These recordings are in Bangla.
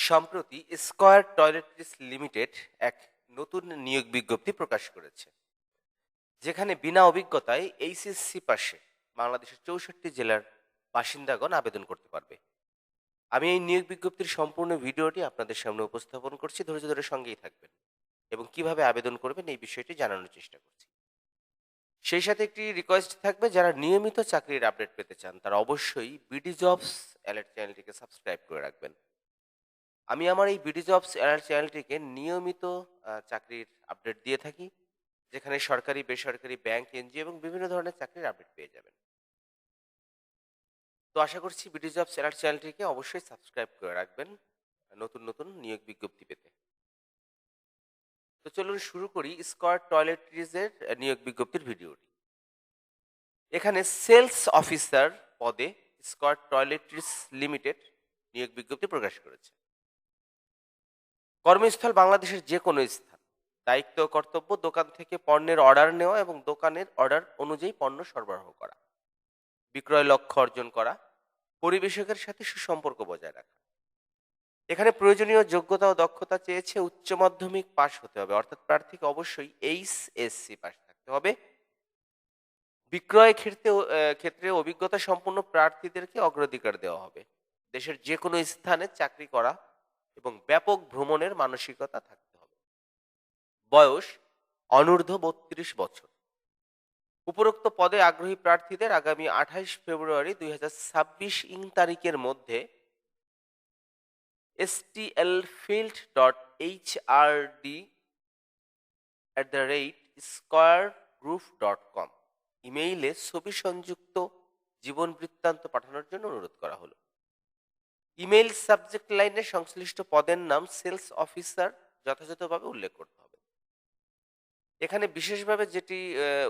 সম্প্রতি স্কয়ার টয়লেট্রিজ লিমিটেড এক নতুন নিয়োগ বিজ্ঞপ্তি প্রকাশ করেছে, যেখানে বিনা অভিজ্ঞতায় এইচএসসি পাশে বাংলাদেশের 64 জেলার বাসিন্দাগণ আবেদন করতে পারবে। আমি এই নিয়োগ বিজ্ঞপ্তির সম্পূর্ণ ভিডিওটি আপনাদের সামনে উপস্থাপন করছি, ধৈর্য ধরে সঙ্গেই থাকবেন এবং কিভাবে আবেদন করবেন এই বিষয়টি জানানোর চেষ্টা করছি। সেই সাথে একটি রিকোয়েস্ট থাকবে, যারা নিয়মিত চাকরির আপডেট পেতে চান তারা অবশ্যই বিডি জবস অ্যালার্ট চ্যানেলটিকে সাবস্ক্রাইব করে রাখবেন। আমি আমার এই বিডি জবস অ্যালার্ট চ্যানেলটিকে নিয়মিত চাকরির আপডেট দিয়ে থাকি, যেখানে সরকারি, বেসরকারি, ব্যাংক, এনজিও এবং বিভিন্ন ধরনের চাকরির আপডেট পেয়ে যাবেন। তো আশা করছি বিডি জবস অ্যালার্ট চ্যানেলটিকে অবশ্যই সাবস্ক্রাইব করে রাখবেন নতুন নতুন নিয়োগ বিজ্ঞপ্তি পেতে। তো চলুন শুরু করি স্কয়ার টয়লেট্রিজের নিয়োগ বিজ্ঞপ্তির ভিডিওটি। এখানে সেলস অফিসার পদে স্কয়ার টয়লেট্রিজ লিমিটেড নিয়োগ বিজ্ঞপ্তি প্রকাশ করেছে। কর্মস্থল বাংলাদেশের যে কোনো স্থান। দায়িত্ব ও কর্তব্য: দোকান থেকে পণ্যের অর্ডার নেওয়া এবং দোকানের অর্ডার অনুযায়ী পণ্য সরবরাহ করা, বিক্রয় লক্ষ্য অর্জন করা, পরিবেশকের সাথে সুসম্পর্ক বজায় রাখা। এখানে প্রয়োজনীয় যোগ্যতা ও দক্ষতা চেয়েছে উচ্চ মাধ্যমিক পাশ হতে হবে, অর্থাৎ প্রার্থীকে অবশ্যই এইচএসসি পাশ থাকতে হবে। বিক্রয় ক্ষেত্রে অভিজ্ঞতা সম্পন্ন প্রার্থীদেরকে অগ্রাধিকার দেওয়া হবে। দেশের যে কোনো স্থানে চাকরি করা এবং ব্যাপক ভ্রমণের মানসিকতা থাকতে হবে। বয়স অনূর্ধ্ব 32 বছর। উপরোক্ত পদে আগ্রহী প্রার্থীদের আগামী 28 ফেব্রুয়ারি 2026 তারিখের মধ্যে stlfield.hrd@squaregroup.com ইমেইলে ছবি সংযুক্ত জীবন বৃত্তান্ত পাঠানোর জন্য অনুরোধ করা হলো। ইমেইল সাবজেক্ট লাইনে সংশ্লিষ্ট পদের নাম সেলস অফিসার যথাযথভাবে উল্লেখ করতে হবে। এখানে বিশেষভাবে যেটি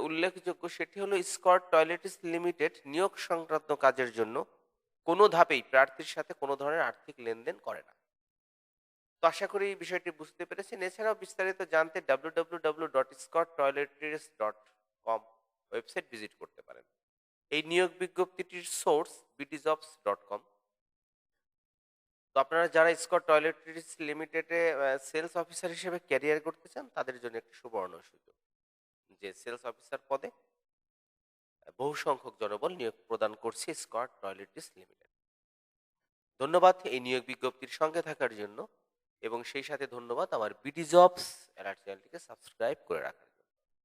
উল্লেখযোগ্য সেটি হলো স্কয়ার টয়লেট্রিজ লিমিটেড নিয়োগ সংক্রান্ত কাজের জন্য কোনো ধাপেই প্রার্থীর সাথে কোনো ধরনের আর্থিক লেনদেন করে না। তো আশা করি এই বিষয়টি বুঝতে পেরেছেন। এছাড়াও বিস্তারিত জানতে www.squaretoiletries.com ওয়েবসাইট ভিজিট করতে পারেন। এই নিয়োগ বিজ্ঞপ্তিটির সোর্স bdjobs.com। তো আপনারা যারা স্কয়ার টয়লেট্রিজ লিমিটেডে সেলস অফিসার হিসেবে ক্যারিয়ার করতে চান তাদের জন্য একটি সুবর্ণ সুযোগ, যে সেলস অফিসার পদে বহু সংখ্যক জনবল নিয়োগ প্রদান করছে স্কয়ার টয়লেট্রিজ লিমিটেড। ধন্যবাদ এই নিয়োগ বিজ্ঞপ্তির সঙ্গে থাকার জন্য, এবং সেই সাথে ধন্যবাদ আমার বিডি জবস অ্যালার্ট চ্যানেলটিকে সাবস্ক্রাইব করে রাখার